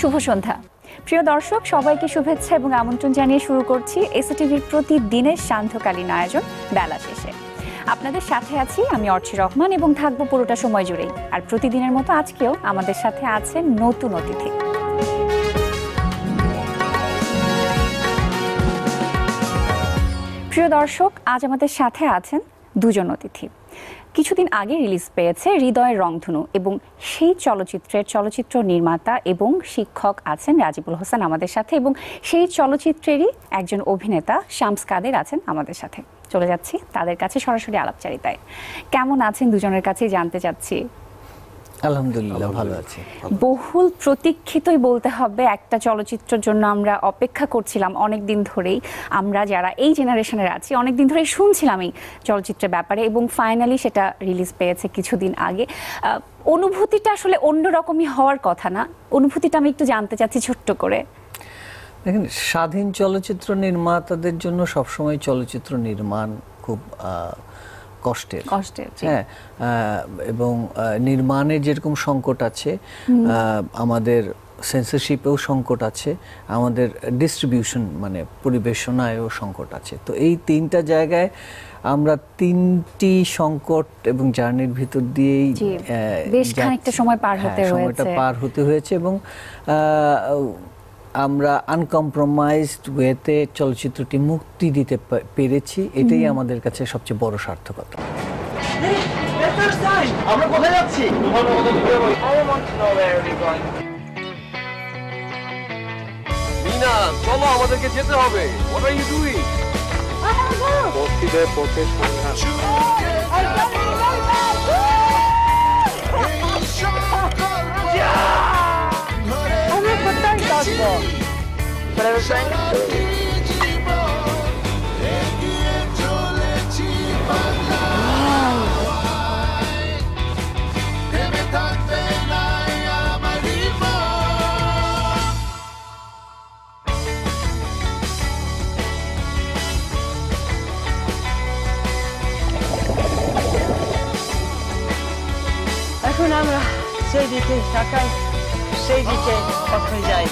শুভ সন্ধ্যা প্রিয় দর্শক, সবাইকে শুভেচ্ছা এবং আমন্ত্রণ জানিয়ে শুরু করছি এসএটিভির প্রতিদিনের সান্ধ্যকালীন আয়োজন বেলা শেষে। আপনাদের সাথে আছি আমি অর্চি রহমান এবং থাকবো পুরোটা সময় জুড়েই। আর প্রতিদিনের মতো আজকেও আমাদের সাথে আছেন নতুন অতিথি। প্রিয় দর্শক, আজ আমাদের সাথে আছেন দুজন অতিথি। কিছুদিন আগে রিলিজ পেয়েছে হৃদয়ের রংধনু এবং সেই চলচ্চিত্রের চলচ্চিত্র নির্মাতা এবং শিক্ষক আছেন রাজিবুল হোসেন আমাদের সাথে, এবং সেই চলচ্চিত্রেরই একজন অভিনেতা শামস কাদের আছেন আমাদের সাথে। চলে যাচ্ছি তাদের কাছে সরাসরি আলাপচারিতায়। কেমন আছেন দুজনের কাছেই জানতে চাচ্ছি। আলহামদুলিল্লাহ ভালো আছি। বহুল প্রতীক্ষিতই বলতে হবে, একটা চলচ্চিত্রের জন্য আমরা অপেক্ষা করছিলাম অনেক দিন ধরেই। আমরা যারা এই জেনারেশনের আছি অনেক দিন ধরেই শুনছিলাম এই চলচ্চিত্রের ব্যাপারে এবং ফাইনালি সেটা রিলিজ পেয়েছে কিছুদিন আগে। অনুভূতিটা আসলে অন্যরকমই হওয়ার কথা না? অনুভূতিটা আমি একটু জানতে চাচ্ছি ছোট্ট করে। দেখেন, স্বাধীন চলচ্চিত্র নির্মাতাদের জন্য সবসময় চলচ্চিত্র নির্মাণ খুব কষ্টের। হ্যাঁ, এবং নির্মাণের যেরকম সংকট আছে, আমাদের সেন্সরশিপেও সংকট আছে, আমাদের ডিস্ট্রিবিউশন মানে পরিবেশনায়ও সংকট আছে। তো এই তিনটা জায়গায় আমরা তিনটি সংকট এবং জার্নির ভিতর দিয়েই বেশ খানিকটা সময় পার হতে হয়েছে এবং আমরা আনকম্প্রোমাইজড ওয়েতে চলচ্চিত্রটি মুক্তি দিতে পেরেছি। এটাই আমাদের কাছে সবচেয়ে বড় সার্থকতা। আমরা কোথায় যাচ্ছি? মিনা, চলো, আমাদেরকে যেতে হবে। What are you doing? বস্তিদের পথে এখন আমরা সেই দিকে তাকাই, সেই দিকে কখন যাই।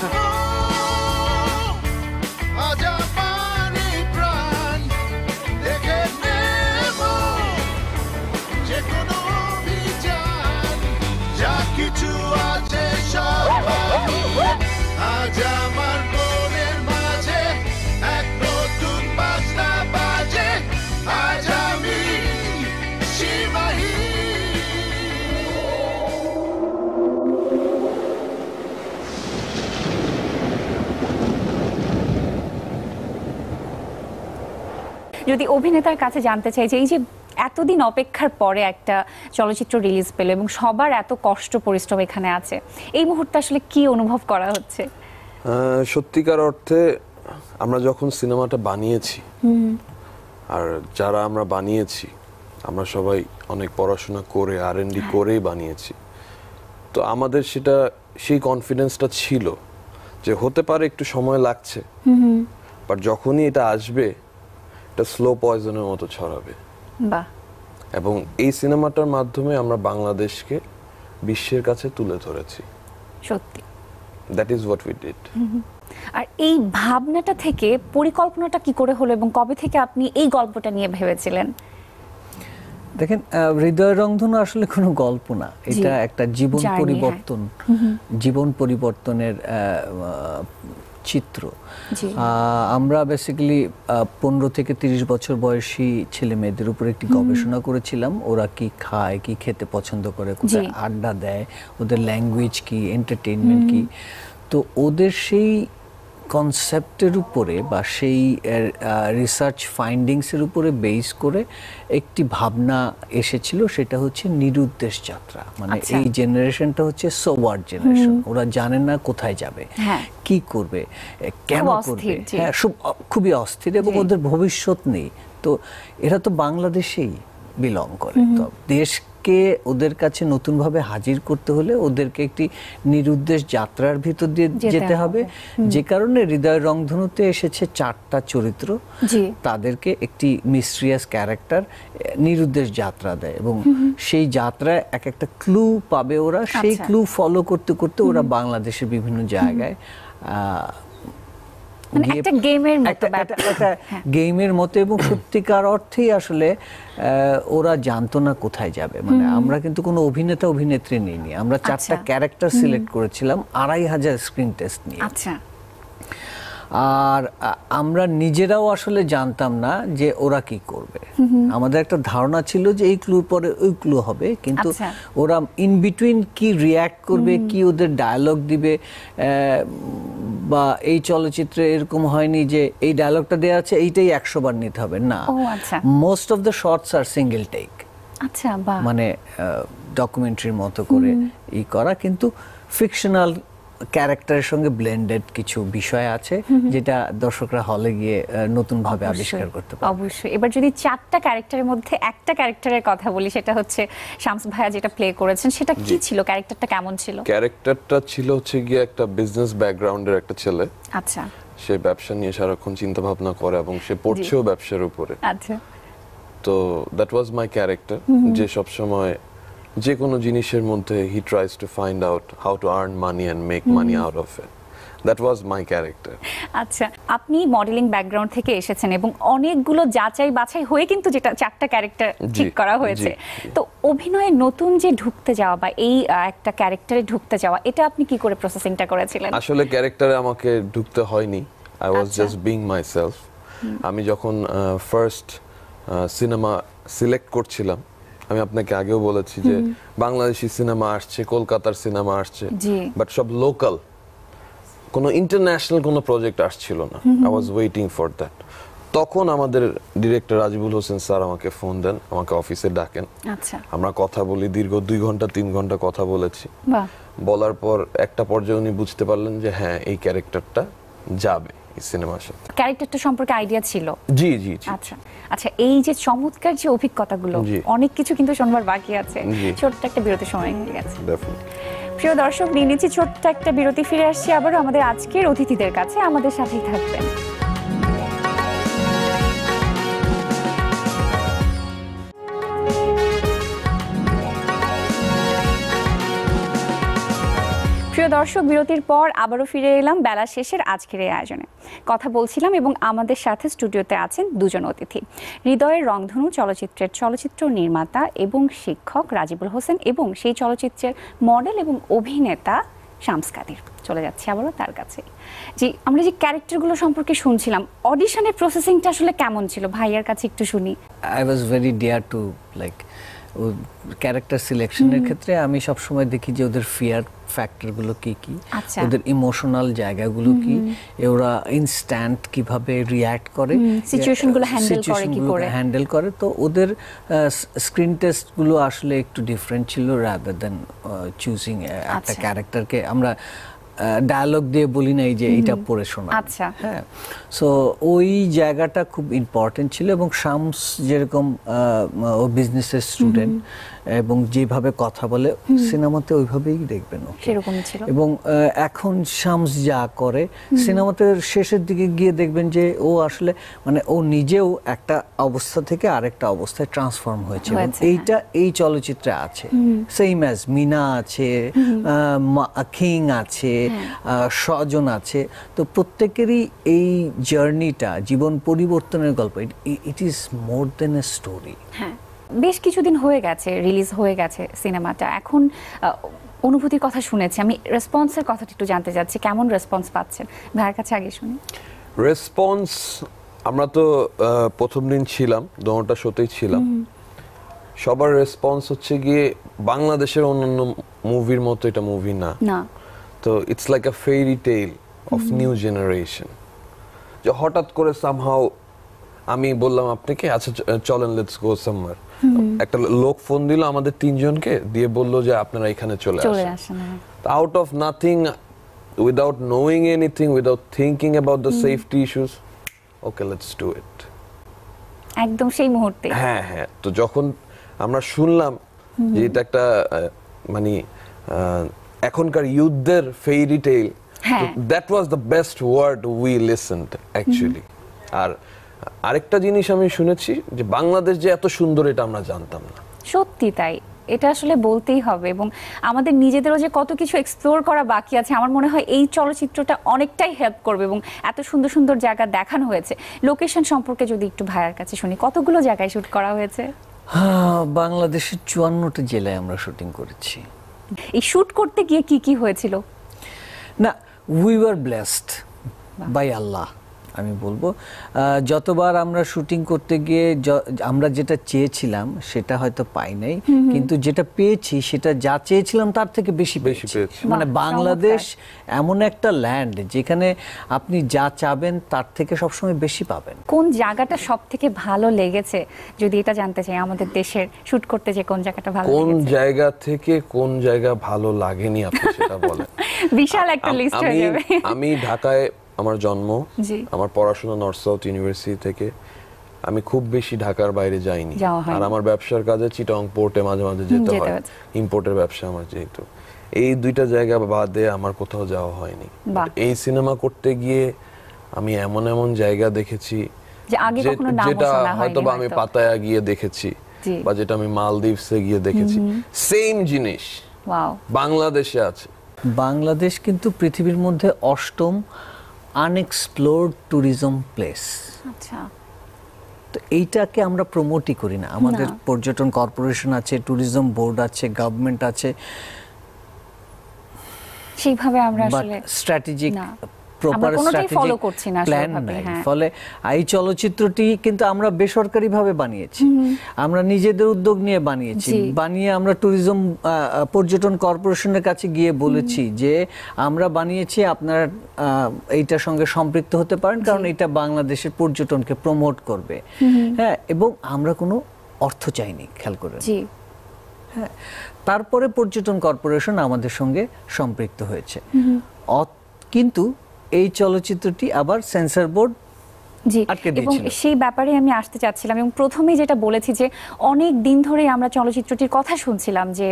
কিছু আছে সব আজ আমার মনের মাঝে এক নতুন বাজনা বাজে, আজ আমি সীমাহীন। যদি অভিনেতার কাছে জানতে চাই যে এই যে এতদিন অপেক্ষার পরে একটা চলচ্চিত্র রিলিজ পেল এবং সবার এত কষ্ট পরিশ্রম এখানে আছে, এই মুহূর্তে আসলে কি অনুভব করা হচ্ছে? সত্যিকার অর্থে আমরা যখন সিনেমাটা বানিয়েছি, আর যারা আমরা বানিয়েছি আমরা সবাই অনেক পড়াশোনা করে R&D করেই বানিয়েছি, তো আমাদের সেটা সেই কনফিডেন্সটা ছিল যে হতে পারে একটু সময় লাগছে, বাট যখনই এটা আসবে এটা স্লো পয়জনের মতো ছড়াবে। এবং এই সিনেমাটার মাধ্যমে আমরা বাংলাদেশকে বিশ্বের কাছে তুলে ধরেছি। সত্যি that is what we did. আর এই ভাবনাটা থেকে পরিকল্পনাটা কি করে হলো এবং কবে থেকে আপনি এই গল্পটা নিয়ে ভেবেছিলেন? দেখেন, হৃদয়ের রংধনু আসলে কোনো গল্প না, এটা একটা জীবন পরিবর্তন, জীবন পরিবর্তনের চিত্র। আমরা বেসিক্যালি 15 থেকে 30 বছর বয়সী ছেলে মেয়েদের উপর একটি গবেষণা করেছিলাম। ওরা কি খায়, কি খেতে পছন্দ করে, কোথায় আড্ডা দেয়, ওদের ল্যাঙ্গুয়েজ কি, এন্টারটেইনমেন্ট কি। তো ওদের সেই কনসেপ্টের উপরে বা সেই রিসার্চ ফাইন্ডিংসের উপরে বেস করে একটি ভাবনা এসেছিল, সেটা হচ্ছে নিরুদ্দেশ যাত্রা। মানে এই জেনারেশনটা হচ্ছে সোয়ার্ড জেনারেশন, ওরা জানে না কোথায় যাবে, কি করবে, কেন করবে, হ্যাঁ, খুবই অস্থির এবং ওদের ভবিষ্যৎ নেই। তো এরা তো বাংলাদেশেই বিলং করে, তো দেশ ওদেরকে ওদের কাছে নতুনভাবে হাজির করতে হলে ওদেরকে একটি নিরুদ্দেশ যাত্রার ভিতর দিয়ে যেতে হবে, যে কারণে হৃদয়ের রংধনুতে এসেছে 4টা চরিত্র। জি। তাদেরকে একটি মিস্ট্রিয়াস ক্যারেক্টার নিরুদ্দেশ যাত্রা দেয় এবং সেই যাত্রায় এক একটা ক্লু পাবে ওরা, সেই আচ্ছা। ক্লু ফলো করতে করতে ওরা বাংলাদেশের বিভিন্ন জায়গায় মানে গিয়ে একটা গেমের মতো একটা ব্যাপার। গেমের মতো এবং সত্যিকার অর্থেই আসলে ওরা জানতো না কোথায় যাবে। মানে আমরা কিন্তু কোনো অভিনেতা অভিনেত্রী নিইনি, আমরা 4টা ক্যারেক্টার সিলেক্ট করেছিলাম 2500 স্ক্রিন টেস্ট নিয়ে। আচ্ছা। আর আমরা নিজেরাও আসলে জানতাম না যে ওরা কি করবে। আমাদের একটা ধারণা ছিল যে এই ক্লুর পরে ওই ক্লু হবে, কিন্তু আচ্ছা। ওরা ইন বিটুইন কি রিয়্যাক্ট করবে, কি ওদের ডায়ালগ দিবে, বা এই চলচ্চিত্রে এরকম হয়নি যে এই ডায়ালগটা দেওয়া আছে এইটাই 100 বার নিতে হবে, না। ও আচ্ছা। Most of the shots are single take, আচ্ছা, বাহ। মানে ডকুমেন্টারির মতো করে করা, কিন্তু ফিকশনাল ক্যারেক্টারের সঙ্গে ব্লেন্ডেড কিছু বিষয় আছে যেটা দর্শকরা হলে গিয়ে নতুন ভাবে আবিষ্কার করতে পারে। অবশ্যই। এবার যদি 4টা ক্যারেক্টারের মধ্যে একটা ক্যারেক্টারের কথা বলি, সেটা হচ্ছে শামস ভাইয়া যেটা প্লে করেছেন, সেটা কি ছিল? ক্যারেক্টারটা কেমন ছিল? ক্যারেক্টারটা ছিল হচ্ছে গিয়ে একটা বিজনেস ব্যাকগ্রাউন্ডের একটা ছেলে। আচ্ছা। সে ব্যবসা নিয়ে সারাক্ষণ চিন্তা ভাবনা করে এবং সে পড়ছেও ব্যবসার উপরে। আচ্ছা। তো দ্যাট ওয়াজ মাই ক্যারেক্টার, যে সব সময় যে কোনো জিনিসের মধ্যে he tries to find out how to earn money and make money out of it. That was my character. আচ্ছা, আপনি মডেলিং ব্যাকগ্রাউন্ড থেকে এসেছেন এবং অনেকগুলো যাচাই বাছাই হয়ে কিন্তু যেটা 4টা ক্যারেক্টার ঠিক করা হয়েছে। তো অভিনয়ে নতুন যে ঢুকতে যাওয়া বা এই একটা ক্যারেক্টারে ঢুকতে যাওয়া, এটা আপনি কি করে প্রসেসিংটা করেছিলেন? আসলে ক্যারেক্টারে আমাকে ঢুকতে হয়নি, আই ওয়াজ আচ্ছা। Just being myself. আমি যখন ফার্স্ট সিনেমা সিলেক্ট করছিলাম, আমি আপনাকে আগেও বলেছি যে বাংলাদেশি সিনেমা আসছে, কলকাতার সিনেমা আসছে, জি। বাট সব লোকাল, কোনো ইন্টারন্যাশনাল কোনো প্রজেক্ট আসছিল না। I was waiting for that. তখন আমাদের ডিরেক্টর রাজিবুল হোসেন স্যার আমাকে ফোন দেন, আমাকে অফিসে ডাকেন। আচ্ছা, আমরা কথা বলি, দীর্ঘ 2 ঘন্টা 3 ঘন্টা কথা বলেছি। বাহ। বলার পর একটা পর্যায়ে উনি বুঝতে পারলেন যে হ্যাঁ, এই ক্যারেক্টারটা যাবে এই সিনেমার সাথে। ক্যারেক্টারটা সম্পর্কে আইডিয়া ছিল? জি জি জি। আচ্ছা আচ্ছা, এই যে চমৎকার যে অভিজ্ঞতাগুলো, জি। অনেক কিছু কিন্তু শোনবার বাকি আছে। জি। ছোট্ট একটা বিরতি সময় হয়ে গেছে। ডেফিনেটলি। প্রিয় দর্শক, নিয়ে নিচ্ছি ছোট্ট একটা বিরতি, ফিরে আসছি আবারও আমাদের আজকের অতিথিদের কাছে। আমাদের সাথেই থাকবেন। প্রিয় দর্শক, বিরতির পর আবারও ফিরে এলাম বেলা শেষের আজকের এই আয়োজনে। কথা বলছিলাম এবং আমাদের সাথে স্টুডিওতে আছেন দুজন অতিথি। হৃদয়ের রংধনু চলচ্চিত্রের চলচ্চিত্র নির্মাতা এবং শিক্ষক রাজিবুল হোসেন এবং সেই চলচ্চিত্রের মডেল এবং অভিনেতা শামস কাদির। চলে যাচ্ছি আবারও তার কাছে। জি, আমরা যে ক্যারেক্টারগুলো সম্পর্কে শুনছিলাম, অডিশনের প্রসেসিংটা আসলে কেমন ছিল? ভাইয়ার কাছে একটু শুনি। I was very dear to like character সিলেকশনের ক্ষেত্রে আমি সবসময় দেখি যে ওদের ফিয়ার ফ্যাক্টরগুলো কি কি, আচ্ছা। ওদের ইমোশনাল জায়গাগুলো কি, ওরা ইনস্ট্যান্ট কিভাবে রিয়্যাক্ট করে, সিচুয়েশনগুলো হ্যান্ডেল করে কি করে হ্যান্ডেল করে। তো ওদের স্ক্রিন টেস্টগুলো আসলে একটু ডিফারেন্ট ছিল, রাদার দেন চুজিং একটা আচ্ছা। ক্যারেক্টারকে। আমরা ডায়ালগ দিয়ে বলি নাই যে এটা পড়ে শোনা। আচ্ছা। হ্যাঁ, সো ওই জায়গাটা খুব ইম্পর্টেন্ট ছিল। এবং শামস যেরকম ও বিজনেসের স্টুডেন্ট এবং যেভাবে কথা বলে সিনেমাতে ওইভাবেই দেখবেন ওকে, সেরকমই ছিল। এবং এখন শামস যা করে সিনেমাতে শেষের দিকে গিয়ে দেখবেন যে ও আসলে মানে ও নিজেও একটা অবস্থা থেকে আরেকটা অবস্থায় ট্রান্সফর্ম হয়েছে। এবং এইটা এই চলচ্চিত্রে আছে, সেম অ্যাজ মিনা আছে, কিং আছে, স্বজন আছে। তো প্রত্যেকেরই এই জার্নিটা, জীবন পরিবর্তনের গল্প। It is more than a story. হ্যাঁ, বেশ কিছুদিন হয়ে গেছে, রিলিজ হয়ে গেছে সিনেমাটা। এখন অনুভূতির কথা শুনেছি, আমি রেসপন্সের কথাটা একটু জানতে চাচ্ছি, কেমন রেসপন্স পাচ্ছেন? ভাইয়ের কাছে আগে শুনি। রেসপন্স, আমরা তো প্রথম দিন ছিলাম, দোনোটা শোতেই ছিলাম। সবার রেসপন্স হচ্ছে গিয়ে বাংলাদেশের অন্যান্য মুভির মতো এটা মুভি না। না, তো it's like a fairy tale of new generation. যে হঠাৎ করে সামহাউ আমি বললাম আপনাকে, আচ্ছা চলেন লেটস গো সামওয়্যার। একটা লোক ফোন দিল আমাদের 3 জনকে, দিয়ে বলল যে আপনারা এখানে চলে আসেন। Out of nothing, without knowing anything, without thinking about the safety issues, okay let's do it. একদম সেই মুহূর্তে। হ্যাঁ হ্যাঁ। তো যখন আমরা শুনলাম যে এটা একটা মানে এখনকার ইউথদের ফেইরি টেল, হ্যাঁ। That was the best word we listened actually. আর আরেকটা জিনিস আমি শুনেছি যে বাংলাদেশ যে এত সুন্দর এটা আমরা জানতাম না। সত্যি তাই, এটা আসলে বলতেই হবে। এবং আমাদের নিজেদেরও যে কত কিছু এক্সপ্লোর করা বাকি আছে, আমার মনে হয় এই চলচ্চিত্রটা অনেকটাই হেল্প করবে। এবং এত সুন্দর সুন্দর জায়গা দেখানো হয়েছে। লোকেশন সম্পর্কে যদি একটু ভাইয়ার কাছে শুনি, কতগুলো জায়গায় শুট করা হয়েছে? বাংলাদেশের 54টা জেলায় আমরা শুটিং করেছি। এই শুট করতে গিয়ে কি কি হয়েছিল? না, উই ওয়ার ব্লেসড বাই আল্লাহ, আমি বলবো। যতবার আমরা শুটিং করতে গিয়ে আমরা যেটা চেয়েছিলাম সেটা হয়তো পাই নাই, কিন্তু যেটা পেয়েছি সেটা যা চেয়েছিলাম তার থেকে বেশি পেয়েছি। মানে বাংলাদেশ এমন একটা ল্যান্ড যেখানে আপনি যা চাবেন তার থেকে সবসময় বেশি পাবেন। কোন জায়গাটা সব থেকে ভালো লেগেছে যদি এটা জানতে চাই, আমাদের দেশের শুট করতে যে কোন জায়গাটা ভালো কোন লেগেছে? জায়গা থেকে কোন জায়গা ভালো লাগেনি আপনি সেটা বলেন। বিশাল একটা লিস্ট হয়ে যাবে। আমি ঢাকায় আমার জন্ম, জি। আমার পড়াশোনা নর্থ সাউথ ইউনিভার্সিটি থেকে। আমি খুব বেশি ঢাকার বাইরে যাইনি। আর আমার ব্যবসার কাজে চিটাগং পোর্টে মাঝে মাঝে যেতে হয়, ইম্পোর্টের ব্যবসা আমার যেহেতু। এই দুইটা জায়গা বাদে আমার কোথাও যাওয়া হয়নি। এই সিনেমা করতে গিয়ে আমি এমন এমন জায়গা দেখেছি যেটা হয়তো বা আমি পাতায়া গিয়ে দেখেছি, বা যেটা আমি মালদ্বীপসে গিয়ে দেখেছি, সেম জিনিস বাংলাদেশে আছে। বাংলাদেশ কিন্তু পৃথিবীর মধ্যে 8ম আনএক্সপ্লোরড ট্যুরিজম প্লেস। আচ্ছা, তো এইটাকে আমরা প্রমোটই করি না। আমাদের পর্যটন কর্পোরেশন আছে, ট্যুরিজম বোর্ড আছে, গভর্নমেন্ট আছে, সেইভাবে আমরা আসলে স্ট্র্যাটেজিক আমরা কোনোটাই ফলো করছি না প্ল্যান নাই। ফলে এই চলচ্চিত্রটি কিন্তু আমরা বেসরকারিভাবে বানিয়েছি, আমরা নিজেদের উদ্যোগ নিয়ে বানিয়েছি। বানিয়ে আমরা ট্যুরিজম পর্যটন কর্পোরেশনের কাছে গিয়ে বলেছি যে আমরা বানিয়েছি, আপনারা এইটার সঙ্গে সম্পৃক্ত হতে পারেন, কারণ এটা বাংলাদেশের পর্যটনকে প্রমোট করবে। হ্যাঁ, এবং আমরা কোনো অর্থ চাইনি, খেয়াল করে। হ্যাঁ, তারপরে পর্যটন কর্পোরেশন আমাদের সঙ্গে সম্পৃক্ত হয়েছে। কিন্তু এই চলচ্চিত্রটি আবার সেন্সর বোর্ড আটকে দিয়েছিল। এবং সেই ব্যাপারে আমি আসতে চাচ্ছিলাম, এবং প্রথমেই যেটা বলেছি যে অনেক দিন ধরে আমরা চলচ্চিত্রটির কথা শুনছিলাম যে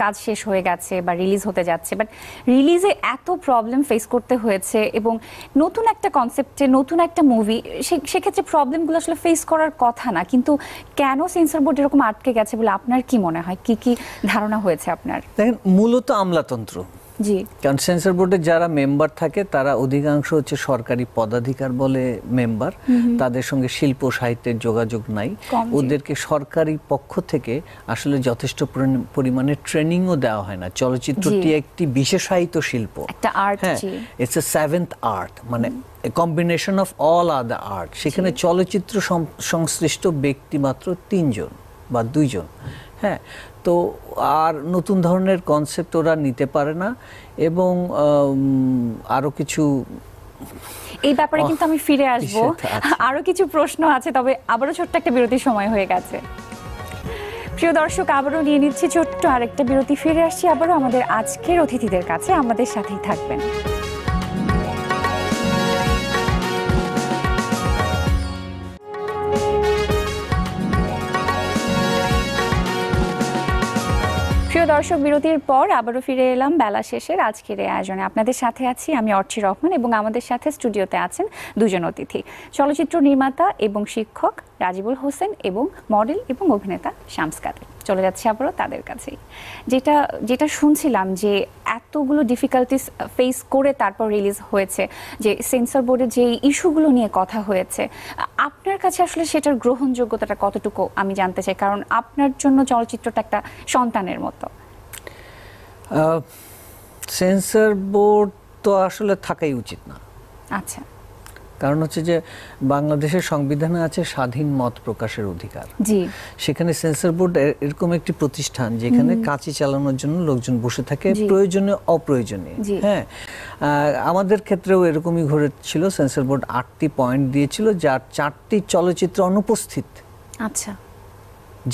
কাজ শেষ হয়ে গেছে বা রিলিজ হতে যাচ্ছে, বাট রিলিজে এত প্রবলেম ফেস করতে হয়েছে। এবং নতুন একটা কনসেপ্টে নতুন একটা মুভি, সেক্ষেত্রে প্রবলেমগুলো আসলে ফেস করার কথা না, কিন্তু কেন সেন্সর বোর্ড এরকম আটকে গেছে বলে আপনার কি মনে হয়? কি কি ধারণা হয়েছে আপনার? দেখেন, মূলত আমলাতন্ত্র। জি, কারণ সেন্সর বোর্ডে যারা মেম্বার থাকে তারা অধিকাংশ হচ্ছে সরকারি পদাধিকার বলে মেম্বার, তাদের সঙ্গে শিল্প সাহিত্যের যোগাযোগ নাই। ওদেরকে সরকারি পক্ষ থেকে আসলে যথেষ্ট পরিমাণে ট্রেনিংও দেওয়া হয় না। চলচ্চিত্রটি একটি বিশেষায়িত শিল্প, একটা আর্ট। হ্যাঁ, ইটস এ 7th আর্ট, মানে a combination of all other art. সেখানে চলচ্চিত্র সংশ্লিষ্ট ব্যক্তি মাত্র 3 জন বা 2 জন। হ্যাঁ, তো আর নতুন ধরনের কনসেপ্ট ওরা নিতে পারে না। এবং আরো কিছু এই ব্যাপারে কিন্তু আমি ফিরে আসবো, আরো কিছু প্রশ্ন আছে, তবে আবারও ছোট্ট একটা বিরতির সময় হয়ে গেছে। প্রিয় দর্শক, আবারও নিয়ে নিচ্ছি ছোট্ট আরেকটা বিরতি। ফিরে আসছি আবারও আমাদের আজকের অতিথিদের কাছে, আমাদের সাথেই থাকবেন। প্রিয় দর্শক, বিরতির পর আবারও ফিরে এলাম বেলা শেষের আজকের এই আয়োজনে। আপনাদের সাথে আছি আমি অর্চি রহমান, এবং আমাদের সাথে স্টুডিওতে আছেন দুজন অতিথি, চলচ্চিত্র নির্মাতা এবং শিক্ষক রাজিবুল হোসেন এবং মডেল এবং অভিনেতা শামস কাদের। চলে যাচ্ছে আবারও তাদের কাছেই। যেটা শুনছিলাম যে এতগুলো ডিফিকাল্টিস ফেস করে তারপর রিলিজ হয়েছে, যে সেন্সর বোর্ডের যে ইস্যুগুলো নিয়ে কথা হয়েছে, আপনার কাছে আসলে সেটার গ্রহণযোগ্যতাটা কতটুকু আমি জানতে চাই, কারণ আপনার জন্য চলচ্চিত্রটা একটা সন্তানের মতো। সেন্সর বোর্ড তো আসলে থাকাই উচিত না। আচ্ছা, কারণ হচ্ছে যে বাংলাদেশের সংবিধানে আছে স্বাধীন মত প্রকাশের অধিকার। জি, সেখানে সেন্সর বোর্ড এরকম একটি প্রতিষ্ঠান যেখানে কাঁচি চালানোর জন্য লোকজন বসে থাকে, প্রয়োজনে অপ্রয়োজনে। হ্যাঁ, আমাদের ক্ষেত্রেও এরকমই ঘটেছিল। সেন্সর বোর্ড 8টি পয়েন্ট দিয়েছিল, যার 4টি চলচ্চিত্র অনুপস্থিত। আচ্ছা,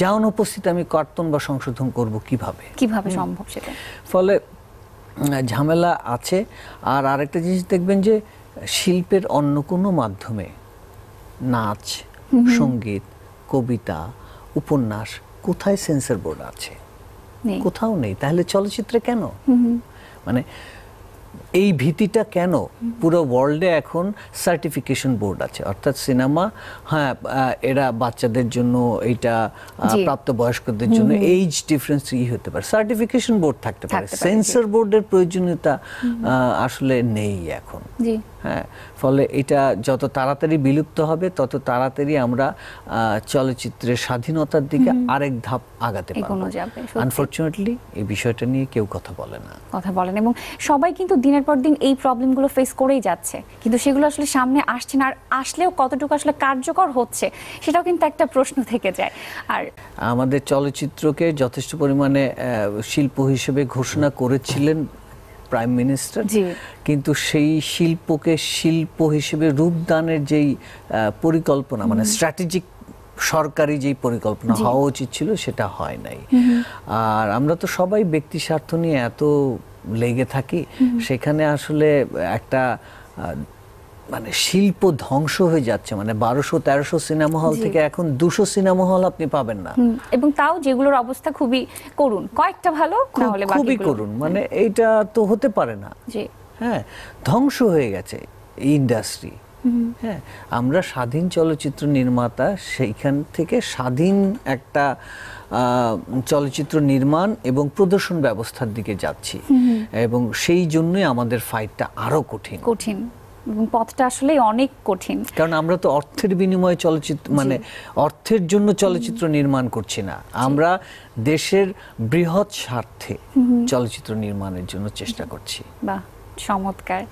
যা অনুপস্থিত আমি কর্তন বা সংশোধন করব কিভাবে সম্ভব সেটা? ফলে ঝামেলা আছে। আর আরেকটা জিনিস দেখবেন যে শিল্পের অন্য কোনো মাধ্যমে, নাচ, সঙ্গীত, কবিতা, উপন্যাস, কোথায় সেন্সর বোর্ড আছে? নেই। কোথাও নেই। তাহলে চলচ্চিত্রে কেন? মানে এই ভীতিটা কেন? পুরো ওয়ার্ল্ডে এখন সার্টিফিকেশন বোর্ড আছে, অর্থাৎ সিনেমা, হ্যাঁ এরা বাচ্চাদের জন্য, এটা জি। প্রাপ্তবয়স্কদের জন্য এইজ ডিফারেন্স হতে পারে, সার্টিফিকেশন বোর্ড থাকতে পারে, থাকতে পারে, জি। সেন্সর বোর্ডের প্রয়োজনীয়তা আসলে নেই এখন। জি। হ্যাঁ, ফলে এটা যত তাড়াতাড়ি বিলুপ্ত হবে তত তাড়াতাড়ি আমরা চলচ্চিত্রের স্বাধীনতার দিকে আরেক ধাপ আগাতে পারবো। এগোনো যাবে, সত্যি। আনফরচুনেটলি এই বিষয়টা নিয়ে কেউ কথা বলে না। কথা বলেন, এবং সবাই কিন্তু দিনের পর দিন এই প্রবলেমগুলো ফেস করেই যাচ্ছে, কিন্তু সেগুলো আসলে সামনে আসছে না, আর আসলেও কতটুকু আসলে কার্যকর হচ্ছে সেটাও কিন্তু একটা প্রশ্ন থেকে যায়। আর আমাদের চলচ্চিত্রকে যথেষ্ট পরিমাণে শিল্প হিসেবে ঘোষণা করেছিলেন প্রাইম মিনিস্টার, জি। কিন্তু সেই শিল্পকে শিল্প হিসেবে রূপদানের যেই পরিকল্পনা, মানে স্ট্র্যাটেজিক সরকারি যেই পরিকল্পনা হওয়া উচিত ছিল সেটা হয় নাই। আর আমরা তো সবাই ব্যক্তি স্বার্থ নিয়ে এত লেগে থাকি, সেখানে আসলে একটা মানে শিল্প ধ্বংস হয়ে যাচ্ছে। মানে 1200-1300 সিনেমা হল থেকে এখন 200 সিনেমা হল আপনি পাবেন না, এবং তাও যেগুলোর অবস্থা খুবই করুণ, কয়েকটা ভালো না হলে খুবই বাকিগুলো। করুন, মানে এইটা তো হতে পারে না। জি। হ্যাঁ, ধ্বংস হয়ে গেছে এই ইন্ডাস্ট্রি। হ্যাঁ, আমরা স্বাধীন চলচ্চিত্র নির্মাতা, সেইখান থেকে স্বাধীন একটা চলচ্চিত্র নির্মাণ এবং প্রদর্শন ব্যবস্থার দিকে যাচ্ছি, এবং সেই জন্যই আমাদের ফাইটটা আরো কঠিন। এবং পথটা আসলে অনেক কঠিন, কারণ আমরা তো অর্থের বিনিময়ে চলচ্চিত্র, মানে অর্থের জন্য চলচ্চিত্র নির্মাণ করছি না, আমরা দেশের বৃহৎ স্বার্থে চলচ্চিত্র নির্মাণের জন্য চেষ্টা করছি। বাহ, চমৎকার।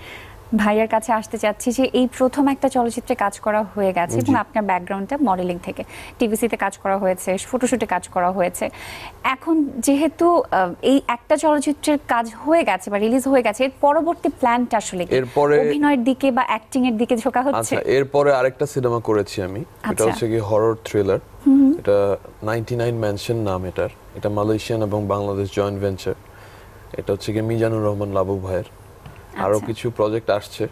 ভাইয়ার কাছে আসতে চাচ্ছি যে এই প্রথম একটা চলচ্চিত্রে কাজ করা হয়ে গেছে, এবং আপনার ব্যাকগ্রাউন্ডটা মডেলিং থেকে, টিভিসিতে কাজ করা হয়েছে, ফটোশুটে কাজ করা হয়েছে। এখন যেহেতু এই একটা চলচ্চিত্রের কাজ হয়ে গেছে বা রিলিজ হয়ে গেছে, এর পরবর্তী প্ল্যানটা আসলে কি? এরপরে- অভিনয়ের দিকে বা অ্যাক্টিং এর দিকে ঝোঁকা হচ্ছে? আচ্ছা, এরপরে আরেকটা সিনেমা করেছি আমি, এটা আচ্ছা। হচ্ছে কি হরর থ্রিলার। এটা 99 ম্যানশন নাম এটার। এটা মালয়েশিয়ান এবং বাংলাদেশ জয়েন্ট ভেঞ্চার। এটা হচ্ছে কি মিজানুর রহমান লাবু ভাইয়ের। আরো আচ্ছা। কিছু প্রজেক্ট আসছে,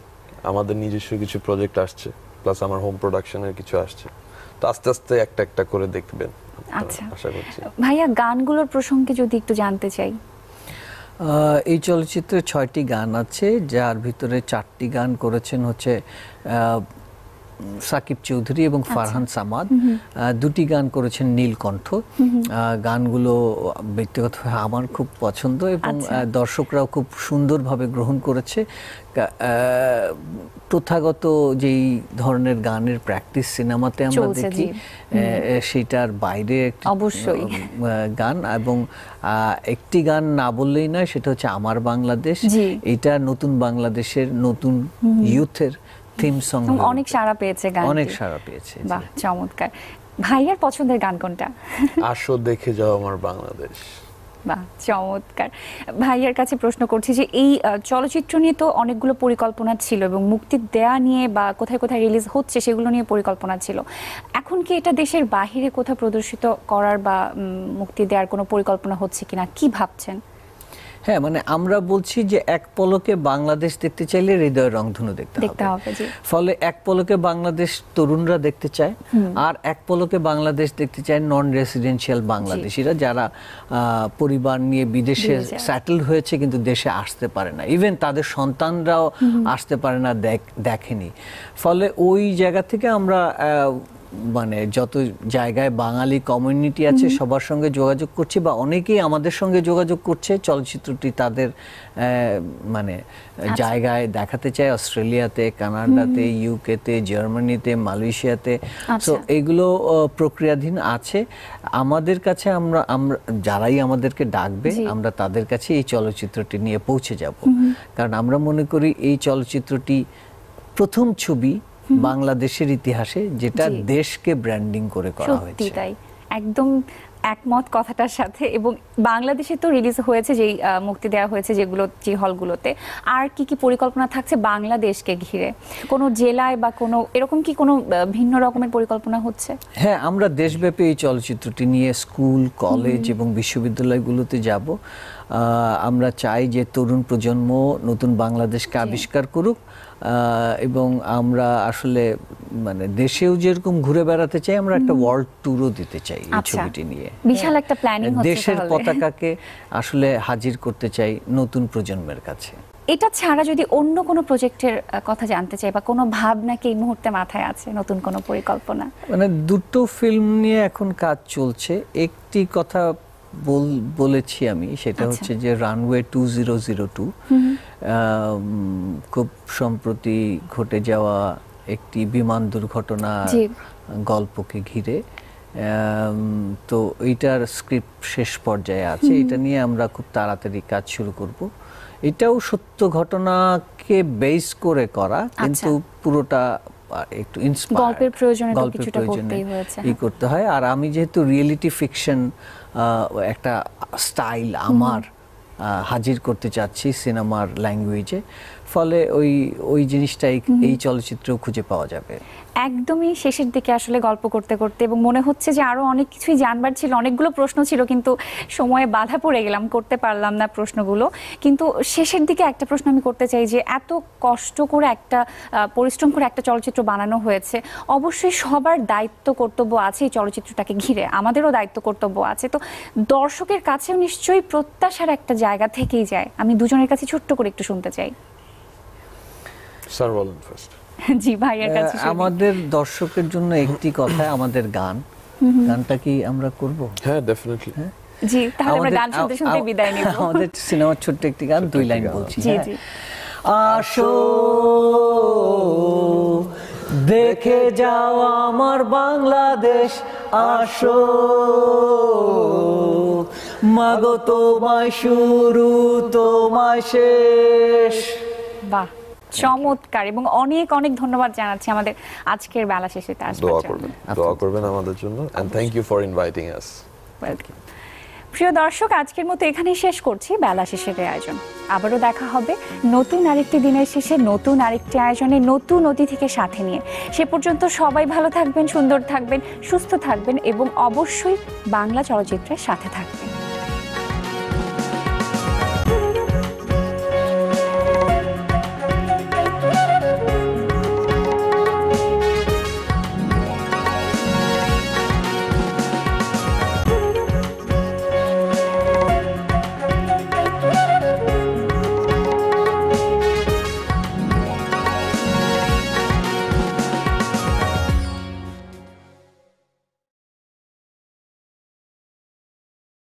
আমাদের নিজস্ব কিছু প্রজেক্ট আসছে, প্লাস আমার হোম প্রোডাকশনের কিছু আসছে। তো আস্তে আস্তে একটা একটা করে দেখবেন আপনারা, আচ্ছা। আশা করছি। ভাইয়া, গানগুলোর প্রসঙ্গে যদি একটু জানতে চাই। এই চলচ্চিত্রে 6টি গান আছে, যার ভিতরে 4টি গান করেছেন হচ্ছে সাকিব চৌধুরী এবং ফারহান সামাদ, 2টি গান করেছেন নীলকণ্ঠ। গানগুলো ব্যক্তিগতভাবে আমার খুব পছন্দ, এবং দর্শকরাও খুব সুন্দরভাবে গ্রহণ করেছে। প্রথাগত যেই ধরনের গানের প্র্যাকটিস সিনেমাতে আমরা চলছে, দেখি, সেটার বাইরে একটি অবশ্যই। গান, এবং একটি গান না বললেই নয়, সেটা হচ্ছে আমার বাংলাদেশ। জি। এটা নতুন বাংলাদেশের নতুন ইউথের থিম সং, অনেক সাড়া পেয়েছে গান, অনেক সাড়া পেয়েছে। জি। বাহ, চমৎকার। ভাইয়ার পছন্দের গান কোনটা? আসো দেখে যাও আমার বাংলাদেশ। বাহ, চমৎকার। ভাইয়ার কাছে প্রশ্ন করছি যে এই চলচ্চিত্র নিয়ে তো অনেকগুলো পরিকল্পনা ছিল, এবং মুক্তি দেয়া নিয়ে বা কোথায় কোথায় রিলিজ হচ্ছে সেগুলো নিয়ে পরিকল্পনা ছিল। এখন কি এটা দেশের বাহিরে কোথাও প্রদর্শিত করার বা মুক্তি দেওয়ার কোনো পরিকল্পনা হচ্ছে কিনা, কি ভাবছেন? হ্যাঁ, মানে আমরা বলছি যে এক পলকে বাংলাদেশ দেখতে চাইলে হৃদয়ের রংধনু দেখতে হবে, জি। ফলে এক পলকে বাংলাদেশ তরুণরা দেখতে চায়, আর এক পলকে বাংলাদেশ দেখতে চায় নন রেসিডেন্সিয়াল বাংলাদেশিরা, যারা পরিবার নিয়ে বিদেশে সেটেল হয়েছে কিন্তু দেশে আসতে পারে না, ইভেন তাদের সন্তানরাও আসতে পারে না, দেখেনি। ফলে ওই জায়গা থেকে আমরা মানে যত জায়গায় বাঙালি কমিউনিটি আছে সবার সঙ্গে যোগাযোগ করছি, বা অনেকেই আমাদের সঙ্গে যোগাযোগ করছে, চলচ্চিত্রটি তাদের মানে জায়গায় দেখাতে চায়, অস্ট্রেলিয়াতে, কানাডাতে, ইউকেতে, জার্মানিতে, মালয়েশিয়াতে। তো এগুলো প্রক্রিয়াধীন আছে। আমাদের কাছে আমরা যারাই আমাদেরকে ডাকবে, আমরা তাদের কাছে এই চলচ্চিত্রটি নিয়ে পৌঁছে যাব, কারণ আমরা মনে করি এই চলচ্চিত্রটি প্রথম ছবি বাংলাদেশের ইতিহাসে যেটা দেশকে ব্র্যান্ডিং করে করা হয়েছে। তাই, একদম একমত কথাটার সাথে। এবং বাংলাদেশে তো রিলিজ হয়েছে, যেই মুক্তি দেওয়া হয়েছে যেগুলো, যে হলগুলোতে, আর কি কি পরিকল্পনা থাকছে বাংলাদেশকে ঘিরে? কোনো জেলায় বা কোনো এরকম কি কোনো ভিন্ন রকমের পরিকল্পনা হচ্ছে? হ্যাঁ, আমরা দেশব্যাপী এই চলচ্চিত্রটি নিয়ে স্কুল, কলেজ এবং বিশ্ববিদ্যালয়গুলোতে যাব। আমরা চাই যে তরুণ প্রজন্ম নতুন বাংলাদেশকে আবিষ্কার করুক, এবং আমরা আসলে মানে দেশেও যেরকম ঘুরে বেড়াতে চাই, আমরা একটা ওয়ার্ল্ড ট্যুরও দিতে চাই এই আচ্ছা। ছবিটি নিয়ে। বিশাল একটা প্ল্যানিং হচ্ছে দেশের তাহলে। পতাকাকে আসলে হাজির করতে চাই নতুন প্রজন্মের কাছে। এটা ছাড়া যদি অন্য কোনো প্রজেক্টের কথা জানতে চাই বা কোনো ভাবনা কি এই মুহূর্তে মাথায় আছে, নতুন কোনো পরিকল্পনা? মানে দুটো ফিল্ম নিয়ে এখন কাজ চলছে। একটি কথা বলেছি আমি, সেটা আচ্ছা। হচ্ছে যে রানওয়ে 2002 খুব সম্প্রতি ঘটে যাওয়া একটি বিমান দুর্ঘটনার জি। গল্পকে ঘিরে। তো এইটার স্ক্রিপ্ট শেষ পর্যায়ে আছে, এটা নিয়ে আমরা খুব তাড়াতাড়ি কাজ শুরু করব। এটাও সত্য ঘটনাকে বেস করে করা, কিন্তু পুরোটা একটু ইন্সপায়ার্ড, গল্পের প্রয়োজনে তো কিছুটা করতেই হয়েছে। করতে হয়। আর আমি যেহেতু রিয়েলিটি ফিকশন একটা স্টাইল আমার হাজির করতে চাচ্ছি সিনেমার ল্যাঙ্গুয়েজে, ফলে ওই জিনিসটাই এই চলচ্চিত্রেও খুঁজে পাওয়া যাবে। একদমই শেষের দিকে আসলে গল্প করতে করতে, এবং মনে হচ্ছে যে আরো অনেক কিছুই জানবার ছিল, অনেকগুলো প্রশ্ন ছিল কিন্তু সময়ে বাধা পড়ে গেলাম, করতে পারলাম না প্রশ্নগুলো। কিন্তু শেষের দিকে একটা প্রশ্ন আমি করতে চাই যে এত কষ্ট করে একটা পরিশ্রম করে একটা চলচ্চিত্র বানানো হয়েছে, অবশ্যই সবার দায়িত্ব কর্তব্য আছে এই চলচ্চিত্রটাকে ঘিরে, আমাদেরও দায়িত্ব কর্তব্য আছে। তো দর্শকের কাছেও নিশ্চয়ই প্রত্যাশার একটা জায়গা থেকেই যায়। আমি দুজনের কাছে ছোট্ট করে একটু শুনতে চাই। স্যার বলেন ফার্স্ট। জি, ভাইয়ের কাছে শুনি। আমাদের দর্শকের জন্য একটি কথা, আমাদের গানটা কি আমরা করব? হ্যাঁ, ডেফিনেটলি। জি, তাহলে আমরা গান শুনতে শুনতে বিদায় নিব। আমাদের সিনেমার ছোট্ট একটি গান, 2 লাইন বলছি। জি জি। আসো দেখে যাও আমার বাংলাদেশ, আসো মাগো তোমায় শুরু তোমায় শেষ। বাহ, চমৎকার। এবং অনেক অনেক ধন্যবাদ জানাচ্ছি আমাদের আজকের বেলা শেষেতে আসবার দোয়া জন্য। করবেন, দোয়া করবেন আমাদের জন্য, and thank you for inviting us. Welcome. প্রিয় দর্শক, আজকের মতো এখানেই শেষ করছি বেলা শেষের আয়োজন। আবারও দেখা হবে নতুন আরেকটি দিনের শেষে, নতুন আরেকটি আয়োজনে, নতুন অতিথিকে সাথে নিয়ে। সে পর্যন্ত সবাই ভালো থাকবেন, সুন্দর থাকবেন, সুস্থ থাকবেন এবং অবশ্যই বাংলা চলচ্চিত্রের সাথে থাকবেন।